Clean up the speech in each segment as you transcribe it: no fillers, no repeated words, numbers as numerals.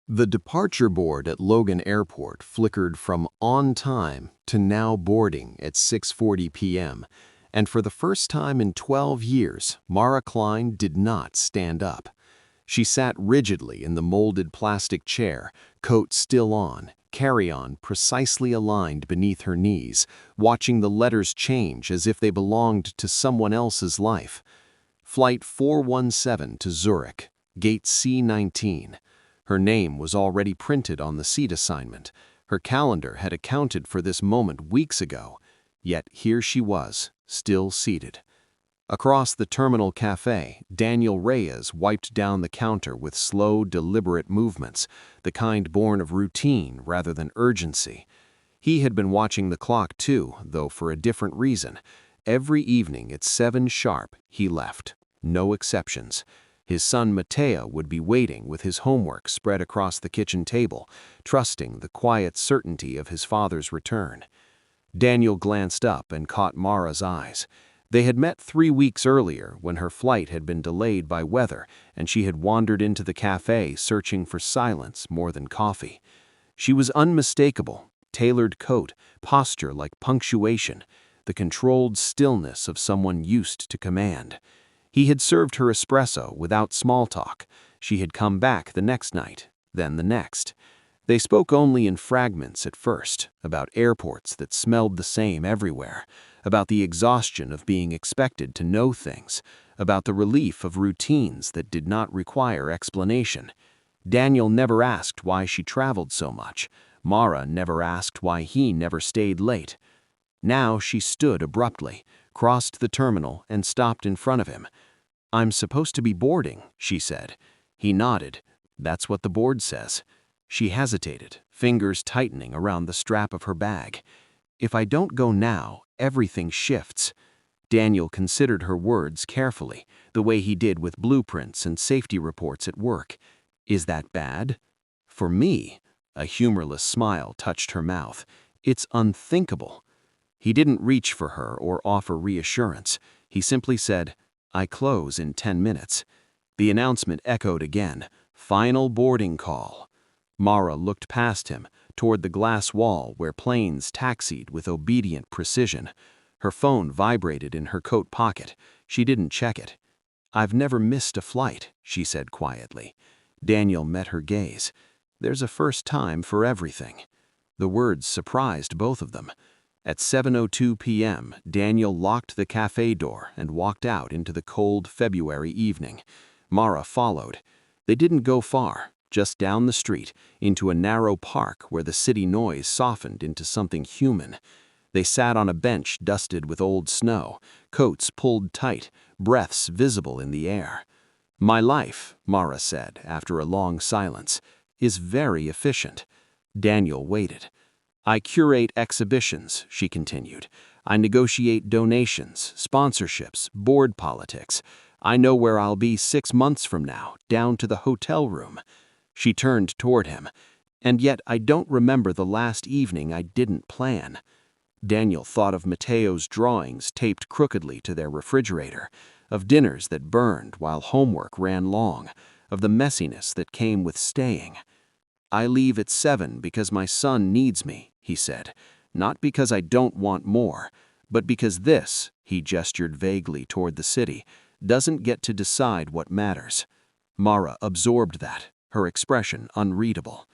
The departure board at Logan Airport flickered from on time to now boarding at 6:40 p.m., and for the first time in 12 years, Mara Klein did not stand up. She sat rigidly in the molded plastic chair, coat still on, carry-on precisely aligned beneath her knees, watching the letters change as if they belonged to someone else's life. Flight 417 to Zurich, gate C19. Her name was already printed on the seat assignment. Her calendar had accounted for this moment weeks ago, yet here she was, still seated. Across the terminal cafe, Daniel Reyes wiped down the counter with slow, deliberate movements, the kind born of routine rather than urgency. He had been watching the clock too, though for a different reason. Every evening at 7 sharp, he left. No exceptions. His son Mateo would be waiting with his homework spread across the kitchen table, trusting the quiet certainty of his father's return. Daniel glanced up and caught Mara's eyes. They had met 3 weeks earlier when her flight had been delayed by weather and she had wandered into the cafe searching for silence more than coffee. She was unmistakable, tailored coat, posture like punctuation, the controlled stillness of someone used to command. He had served her espresso without small talk. She had come back the next night, then the next. They spoke only in fragments at first, about airports that smelled the same everywhere, about the exhaustion of being expected to know things, about the relief of routines that did not require explanation. Daniel never asked why she traveled so much. Mara never asked why he never stayed late. Now she stood abruptly, crossed the terminal, and stopped in front of him. "I'm supposed to be boarding," she said. He nodded. "That's what the board says." She hesitated, fingers tightening around the strap of her bag. "If I don't go now, everything shifts." Daniel considered her words carefully, the way he did with blueprints and safety reports at work. "Is that bad?" "For me," a humorless smile touched her mouth, "it's unthinkable." He didn't reach for her or offer reassurance. He simply said, "I close in 10 minutes. The announcement echoed again. Final boarding call. Mara looked past him, toward the glass wall where planes taxied with obedient precision. Her phone vibrated in her coat pocket. She didn't check it. "I've never missed a flight," she said quietly. Daniel met her gaze. "There's a first time for everything." The words surprised both of them. At 7:02 p.m., Daniel locked the cafe door and walked out into the cold February evening. Mara followed. They didn't go far, just down the street, into a narrow park where the city noise softened into something human. They sat on a bench dusted with old snow, coats pulled tight, breaths visible in the air. "My life," Mara said after a long silence, "is very efficient." Daniel waited. "I curate exhibitions," she continued. "I negotiate donations, sponsorships, board politics. I know where I'll be 6 months from now, down to the hotel room." She turned toward him. "And yet I don't remember the last evening I didn't plan." Daniel thought of Mateo's drawings taped crookedly to their refrigerator, of dinners that burned while homework ran long, of the messiness that came with staying. "I leave at 7 because my son needs me," he said. "Not because I don't want more, but because this," he gestured vaguely toward the city, "doesn't get to decide what matters." Mara absorbed that, her expression unreadable.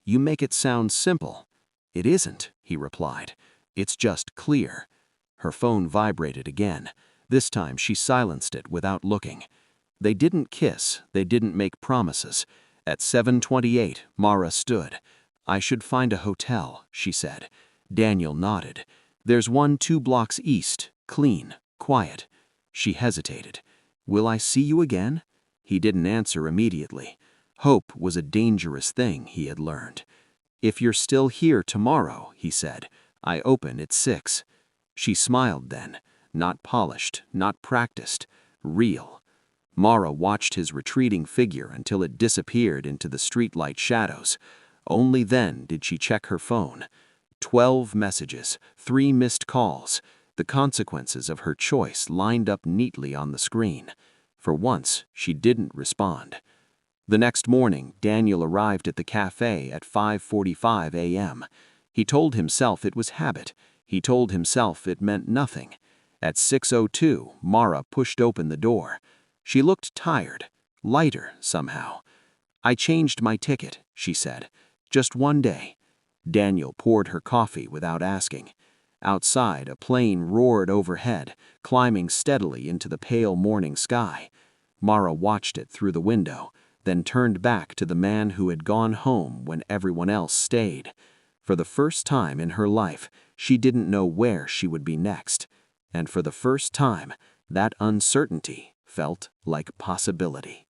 "You make it sound simple." "It isn't," he replied. "It's just clear." Her phone vibrated again. This time she silenced it without looking. They didn't kiss, they didn't make promises. At 7:28, Mara stood. "I should find a hotel," she said. Daniel nodded. "There's one 2 blocks east, clean, quiet." She hesitated. "Will I see you again?" He didn't answer immediately. Hope was a dangerous thing, he had learned. "If you're still here tomorrow," he said, "I open at 6. She smiled then, not polished, not practiced, real. Mara watched his retreating figure until it disappeared into the streetlight shadows. Only then did she check her phone. 12 messages, 3 missed calls. The consequences of her choice lined up neatly on the screen. For once, she didn't respond. The next morning, Daniel arrived at the cafe at 5:45 a.m. He told himself it was habit. He told himself it meant nothing. At 6:02, Mara pushed open the door. She looked tired, lighter somehow. "I changed my ticket," she said. "Just one day." Daniel poured her coffee without asking. Outside, a plane roared overhead, climbing steadily into the pale morning sky. Mara watched it through the window, then turned back to the man who had gone home when everyone else stayed. For the first time in her life, she didn't know where she would be next. And for the first time, that uncertainty felt like possibility.